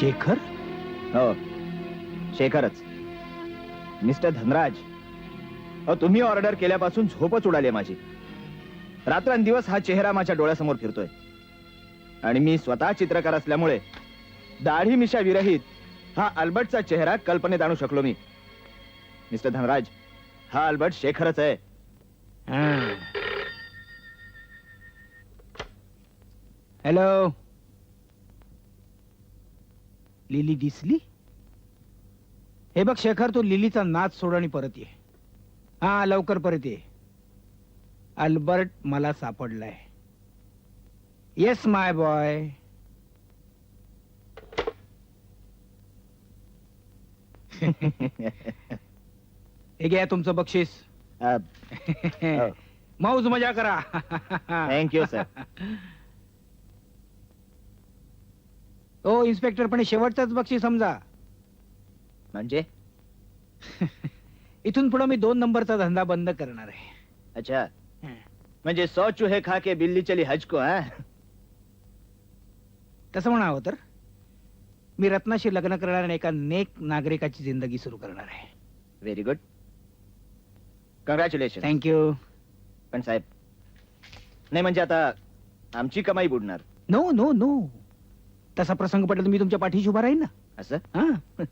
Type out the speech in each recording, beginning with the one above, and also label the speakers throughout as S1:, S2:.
S1: शेखर?
S2: हो, शेखरच. मिस्टर धनराज, तुम्ही ऑर्डर केल्यापासून झोपच उडाली माझी. रात्रंदिवस हा चेहरा माझ्या डोळ्यासमोर फिरतोय आणि मी स्वतः चित्रकार असल्यामुळे दाढी मिशा विरहित हा अल्बर्टचा चेहरा कल्पनेत आणू शकलो मी. मिस्टर धनराज, हा अल्बर्ट शेखरच आहे.
S1: हॅलो, लिली दिसली? हे बघ शेखर, तू लिलीचा नाच सोड आणि परत ये. हा, लवकर परत ये. अल्बर्ट मला सापडलाय. येस माय बॉय. हे घ्या तुमचं बक्षीस. मौज मजा करा.
S2: Thank you sir.
S1: हो इन्स्पेक्टर, पण हे शेवटचंच बक्षीस समजा.
S2: म्हणजे?
S1: इथून पुढे मी 2 नंबरचा धंदा बंद करणार आहे.
S2: अच्छा, म्हणजे 100 चूहे खा के बिल्ली चली हज को.
S1: तसं म्हणावं तर मी रत्नाशी लग्न करणार आणि एका नेक नागरिकाची जिंदगी सुरू करणार आहे.
S2: Very good, congratulation.
S1: थँक्यू.
S2: पण साहेब, नाही म्हणजे आता आमची कमाई बुडणार.
S1: नो नो नो, तसा प्रसंग पडला तर मी तुमच्या पाठीशी उभा राहीन ना.
S2: असं?
S1: हा.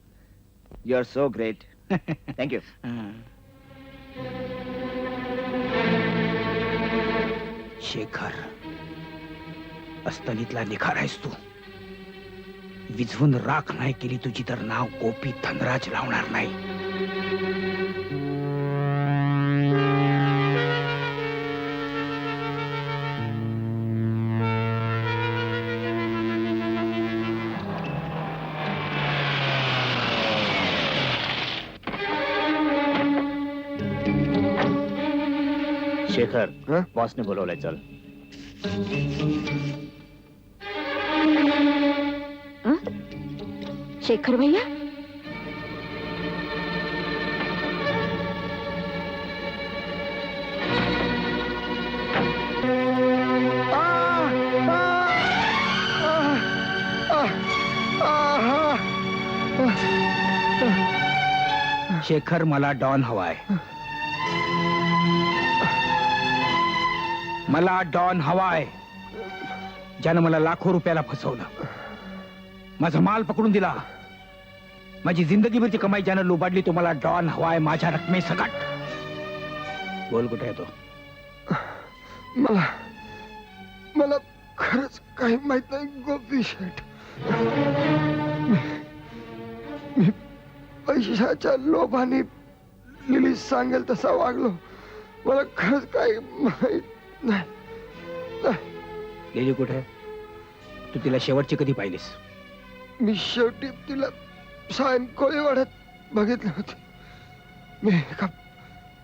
S2: You are so great. Thank you.
S1: Shekhar, अस्तनीतला निखार आहेस तू. विझवून राख नाही केली तुझी तर नाव गोपी धनराज लावणार नाही.
S2: शेखर, बॉसने बोलवलंय, चल.
S3: शेखर भैया,
S1: शेखर, मला डॉन हवाय. मला डॉन हवाय, ज्यानं मला लाखो रुपयाला फसवलं, माझा माल पकडून दिला, माझी जिंदगीभरची कमाई ज्यानं लुबाडली. तो मला डॉन हवाय, माझ्या रकमेसकट. बोल, कुठे आहे तो?
S4: मला खरंच काही माहित नाही गोपी शेठ. मी पैशाच्या लोभाने लिली सांगेल तसा वागलो. मला खरंच काही माहित नाही.
S1: लिली कुठे? तू तिला शेवटची कधी पाहिलीस?
S4: मी शेवटी तिला सायन कोळीवाड्यात बघितले होते. मी एका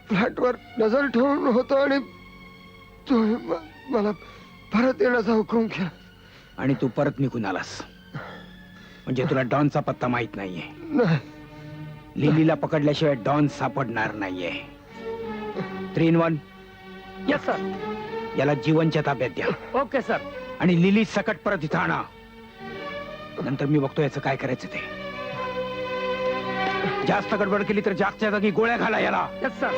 S4: फ्लॅटवर नजर ठेवून होतो आणि तुम्ही मला परत येण्याचा हुकूम केला.
S1: आणि तू परत निघून आलास, म्हणजे तुला डॉनचा पत्ता माहित नाहीये.
S4: नाही,
S1: लिलीला पकडल्याशिवाय डॉन सापडणार नाहीये. 3 in 1.
S5: Yes sir.
S1: याला जीवनच्या ताब्यात द्या.
S5: Okay sir.
S1: आणि लिली सकट परत इथं आणा. नंतर मी बघतो याचं काय करायचं ते. जास्त गडबड केली तर जागच्या जागी गोळ्या घाला याला.
S5: Yes sir.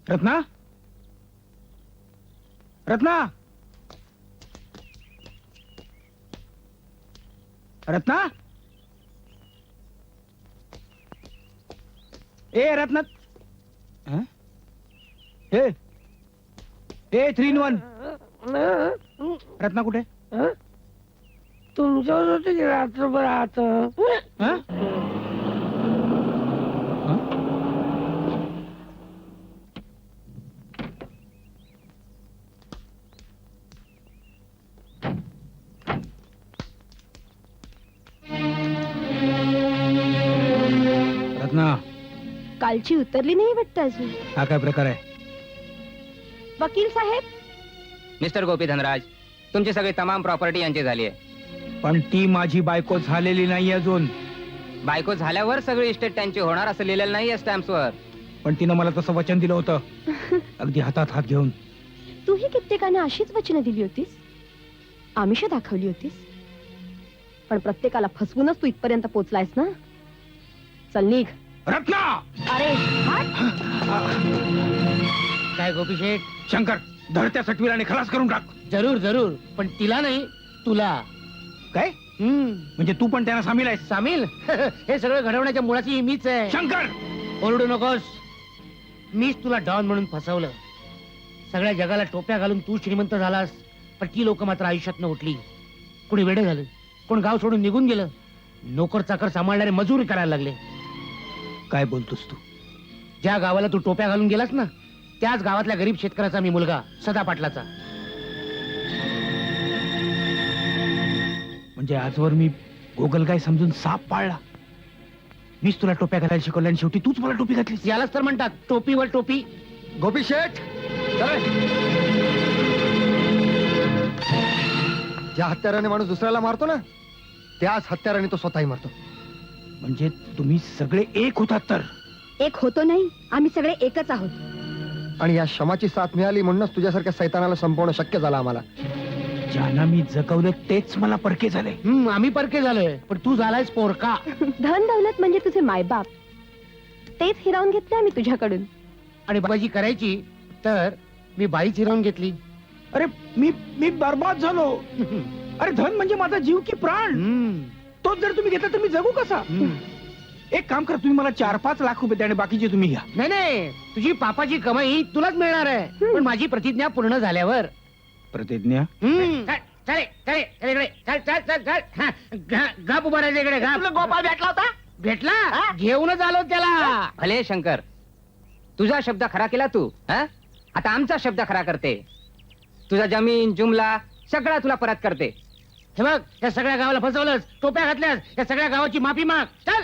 S1: Ratna, Ratna, Ratna, A Ratna, A 3 in 1. Ratna कुठे?
S5: तुमच्यावर होते की रात्रभर आत.
S3: कालची उतरली नाही वाटतं अजून.
S1: हा काय प्रकार आहे?
S3: वकील साहेब,
S6: मिस्टर गोपी धनराज, तुमची सगळी तमाम प्रॉपर्टी यांची झाली आहे.
S1: पण ती माझी बायको झालेली नाही अजून.
S6: बायको झाल्यावर सगळी इस्टेट त्यांची होणार असं लिहिलेलं नाहीये स्टॅम्प्सवर.
S1: पण तिनं मला तसं वचन दिलं होतं, अगदी हातात हात घेऊन.
S3: तूही कित्येकांना अशीच वचनं दिली होतीस, आमिष दाखवली होतीस, पण प्रत्येकाला फसवूनच तू इथपर्यंत पोहोचलायस ना. चल निघ.
S1: रत्ना!
S3: अरे हट.
S5: काय गोपी शेठ?
S1: शंकर, धरत्या सटवीराने खलास करून टाक.
S5: जरूर जरूर, पण तिला नाही, तुला.
S1: काय म्हणजे तू पण त्यांना सामील आहेस?
S5: सामील? हे सगळं घडवण्याच्या मुळाची मीच आहे.
S1: शंकर!
S5: ओरडू नकोस. मीच तुला डॉन म्हणून फसवलं. सगळ्या जगाला टोप्या घालून तू श्रीमंत झालास, पण ती लोक मात्र आयुष्यात उठली. कोणी वेडे झालं, कोण गाव सोडून निघून गेलं, नोकर चाकर सांभाळणारे मजुरी करायला लागले.
S1: काय बोलतोस तू?
S5: ज्या गावाला तू टोप्या घालून गेलास ना, त्याच गावातल्या गरीब शेतकऱ्याचा मी मुलगा, सदा पाटलाचा.
S1: म्हणजे आजवर मी गोगलगाय समजून साप पाळला. मीच तुला टोप्या घालायला शिकवल्या आणि शेवटी तूच मला टोपी घातलीस.
S5: यालाच तर म्हणतात टोपीवर टोपी.
S4: गोपी शेठ, ज्या हत्याराने माणूस दुसऱ्याला मारतो ना, त्याच हत्याराने तो स्वतःही मारतो.
S1: म्हणजे तुम्ही सगळे एक होतात तर?
S3: एक होतो नाही, आम्ही सगळे एकच आहोत.
S4: आणि या क्षमाची साथ मिळाली म्हणूनच तुझ्यासारख्या सैतानाला संपवणं शक्य झालं आम्हाला.
S1: ज्यांना मी जगवलं तेच मला परके झाले.
S5: आम्ही परके झालोय, पण तू झालायस पोरका.
S3: धन दौलत म्हणजे तुझे मायबाप, तेच हिरावून घेतले आम्ही तुझ्याकडून.
S5: आणि बाबाजी करायची तर मी बाईच हिरावून घेतली.
S1: अरे मी बर्बाद झालो. अरे धन म्हणजे माझा जीव की प्राण. तोच जर तुम्ही घेतला तर मी जगू कसा? एक काम करा, तुम्ही मला 4-5 लाख रुपये द्या आणि बाकीचे तुम्ही घ्या.
S5: नाही नाही, तुझी पापाची कमाई तुलाच मिळणार आहे, पण माझी प्रतिज्ञा पूर्ण झाल्यावर.
S1: प्रतिज्ञा?
S5: गाप उभारायचं इकडे. गोपाळ भेटला होता? भेटला, घेऊनच आलो त्याला.
S6: भले शंकर, तुझा शब्द खरा केला तू. आता आमचा शब्द खरा करते. तुझा जमीन जुमला सगळा तुला परत करते.
S5: हे बघ, या सगळ्या गावाला फसवलंस, टोप्या घातल्यास, या सगळ्या गावाची माफी माग. चल.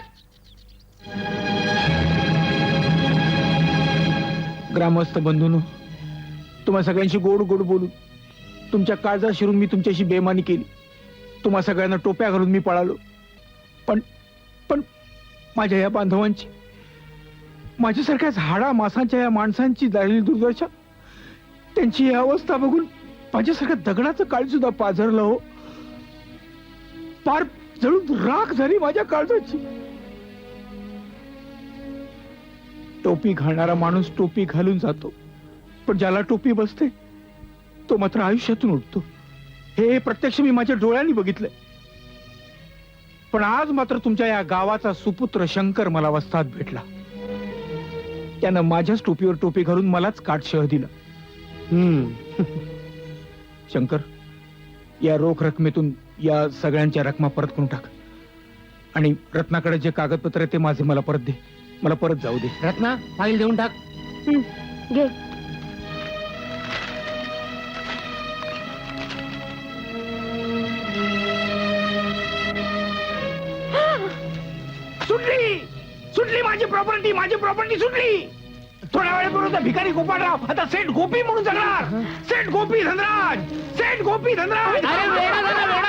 S1: ग्रामस्थ बंधूंनो, तुम्हा सगळ्यांशी गोड गोड बोलून तुमच्या काळजात शिरून मी तुमच्याशी बेमानी केली. तुम्हा सगळ्यांना टोप्या घालून मी पळालो. पण पण माझ्या या बांधवांची, माझ्यासारख्याच हाडा मासांच्या या माणसांची झालेली दुर्दशा, त्यांची ही अवस्था बघून माझ्यासारख्या दगडाचं काळी सुद्धा पाझरलं हो. पार जळून राख झाली माझ्या काळजाची. टोपी घालणारा माणूस टोपी घालून जातो, पण ज्याला टोपी बसते तो मात्र आयुष्यातून उठतो. हे प्रत्यक्ष मी माझ्या डोळ्यांनी बघितलंय. पण आज मात्र तुमच्या या गावाचा सुपुत्र शंकर मला वस्ताद भेटला. त्यानं माझ्याच टोपीवर टोपी घालून मलाच काटशह दिला. शंकर, या रोख रकमेतून या सगळ्यांच्या रकमा परत करून टाक आणि रत्नाकडे जे कागदपत्र आहे ते माझे मला परत दे. मला परत जाऊ दे.
S5: रत्ना, फाईल देऊन टाक.
S3: घे.
S1: सुटली सुटली माझी प्रॉपर्टी सुटली. थोड्या वेळेपूर्वी भिकारी गोपाळराव आता सेठ गोपी म्हणून जगणार. सेठ गोपी धनराज.
S5: अरे वेडा झाला,